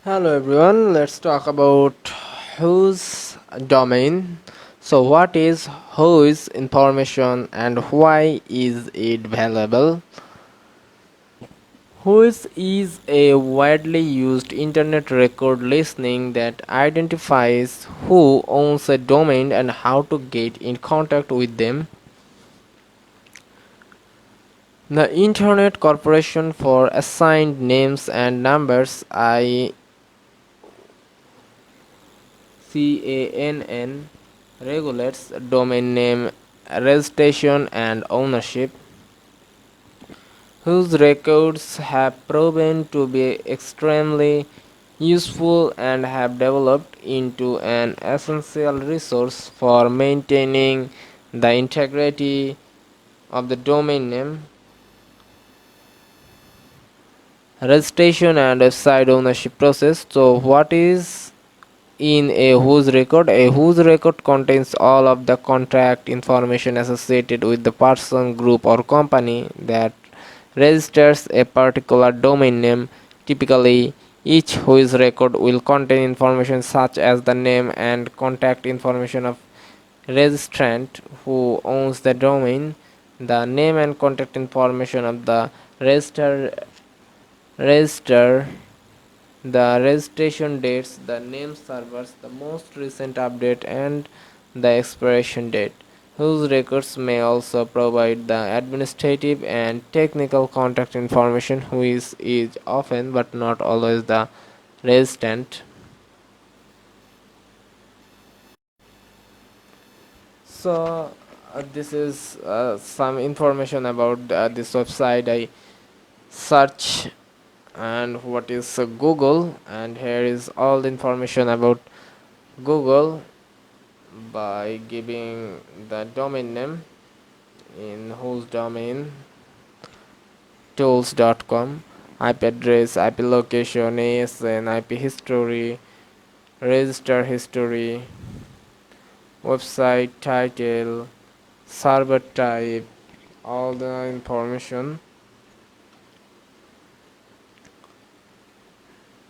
Hello everyone, let's talk about whose domain. So what is whose information and why is it valuable? Whose is a widely used internet record listening that identifies who owns a domain and how to get in contact with them. The Internet Corporation for Assigned Names and Numbers ICANN regulates domain name registration and ownership, whose records have proven to be extremely useful and have developed into an essential resource for maintaining the integrity of the domain name registration and website ownership process. So, what is in a whose record? A whose record contains all of the contact information associated with the person, group, or company that registers a particular domain name. Typically, each whose record will contain information such as the name and contact information of registrant who owns the domain, the name and contact information of the register, the registration dates, the name servers, the most recent update, and the expiration date, whose records may also provide the administrative and technical contact information, which is often but not always the resident. So, this is some information about this website. I search and what is Google, and here is all the information about Google by giving the domain name in whose domain tools.com, IP address, IP location, ASN, IP history, register history, website title, server type, all the information.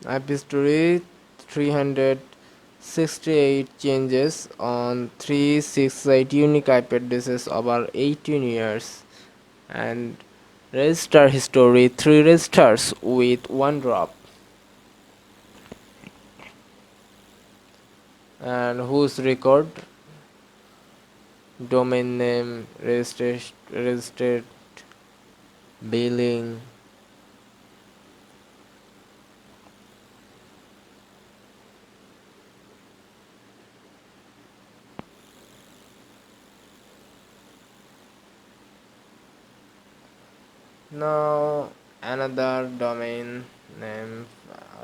IP history 368 changes on 368 unique IP addresses over 18 years, and register history 3 registers with 1 drop, and whose record domain name registered billing. Now another domain name,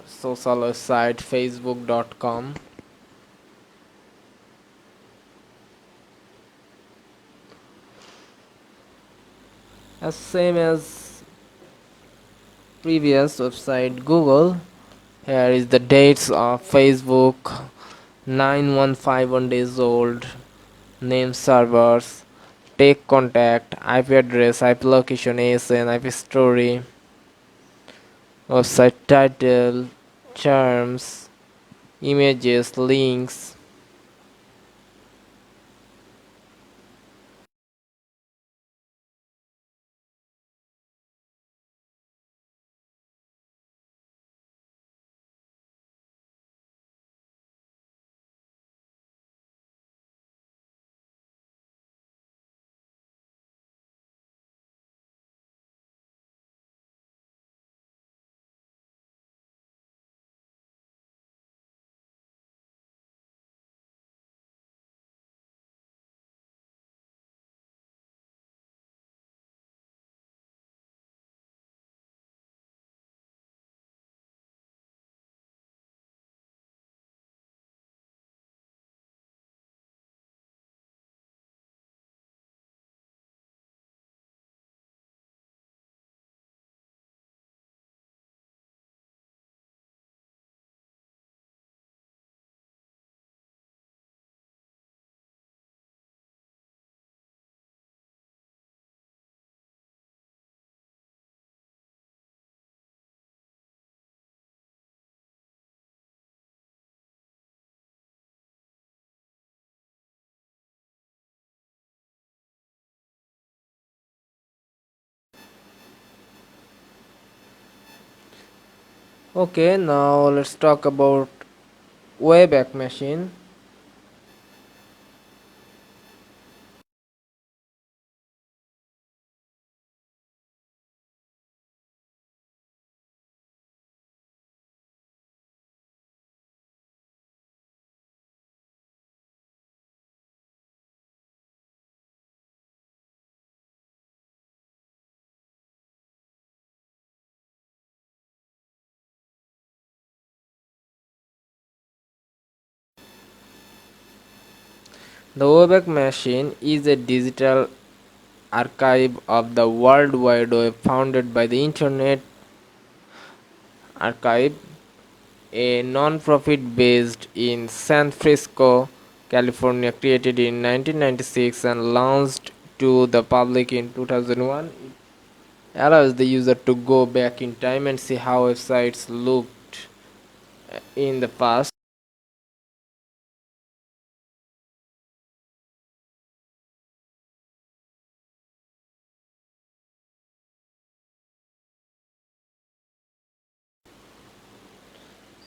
social website facebook.com, as same as previous website Google. Here is the dates of Facebook, 9151 days old, name servers, take contact, IP address, IP location, ASN, IP story, website title, terms, images, links. Okay, now let's talk about Wayback Machine. The Wayback Machine is a digital archive of the World Wide Web founded by the Internet Archive, a non-profit based in San Francisco, California, created in 1996 and launched to the public in 2001. It allows the user to go back in time and see how websites looked in the past.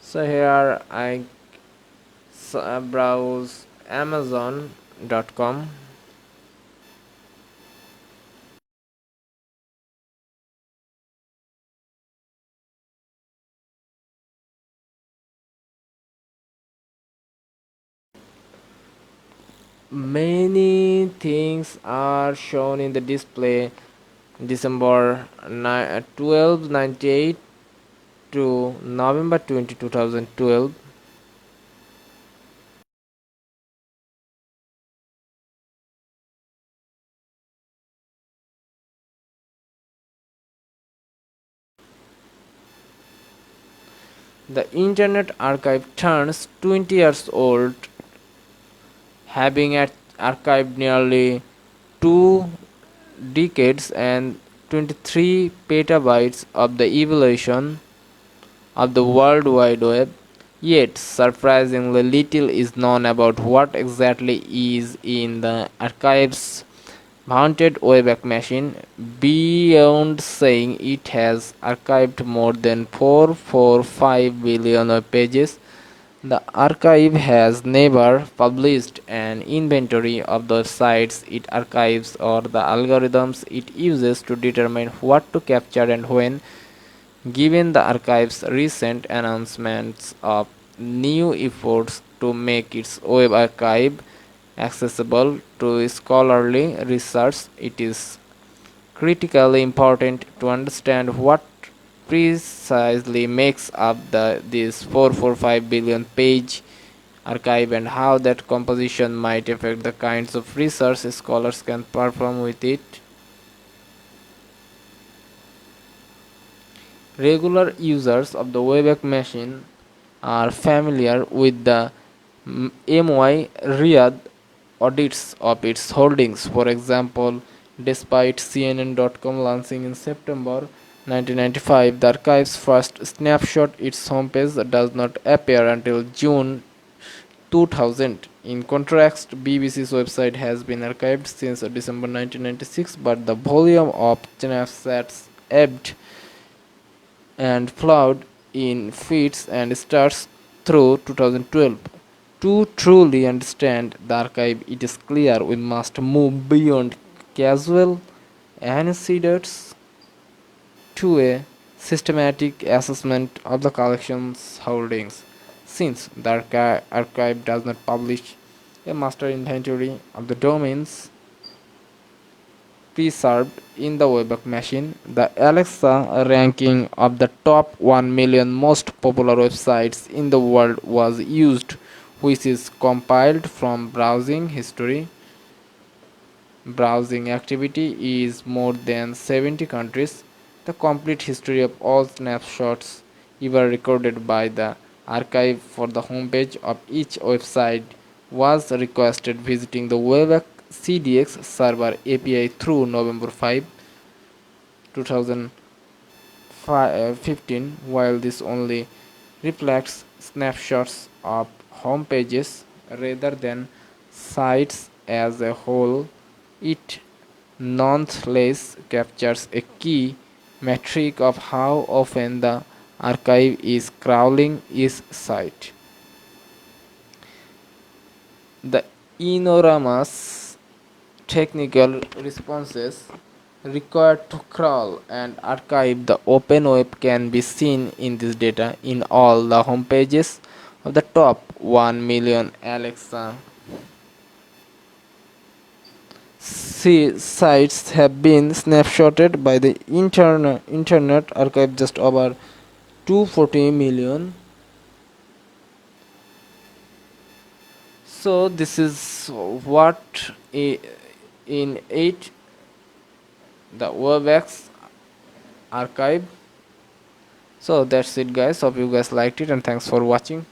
So here I browse Amazon.com. Many things are shown in the display. December 1298 to November 20, 2012. The Internet Archive turns 20 years old, having archived nearly 2 decades and 23 petabytes of the evolution of the World Wide Web. Yet, surprisingly little is known about what exactly is in the archive's mounted Wayback Machine, beyond saying it has archived more than 445 billion web pages. The archive has never published an inventory of the sites it archives or the algorithms it uses to determine what to capture and when. Given the archive's recent announcements of new efforts to make its web archive accessible to scholarly research, it is critically important to understand what precisely makes up this 445 billion page archive and how that composition might affect the kinds of research scholars can perform with it. Regular users of the Wayback Machine are familiar with the MY Riyadh audits of its holdings. For example, despite CNN.com launching in September 1995, the archive's first snapshot, its homepage, does not appear until June 2000. In contrast, BBC's website has been archived since December 1996, but the volume of snapshots ebbed and flowed in fits and starts through 2012. To truly understand the archive, it is clear we must move beyond casual anecdotes to a systematic assessment of the collection's holdings. Since the archive does not publish a master inventory of the domains preserved in the Wayback Machine, the Alexa ranking of the top 1 million most popular websites in the world was used, which is compiled from browsing history. Browsing activity is more than 70 countries. The complete history of all snapshots ever recorded by the archive for the homepage of each website was requested visiting the Wayback CDX server API through November 5, 2015. While this only reflects snapshots of home pages rather than sites as a whole, it nonetheless captures a key metric of how often the archive is crawling is site. The enormous technical responses required to crawl and archive the open web can be seen in this data in all the home pages of the top 1 million Alexa sites have been snapshotted by the Internet Archive just over 240 million. So this is what in 8 the WHOis archive. So that's it guys, hope you guys liked it and thanks for watching.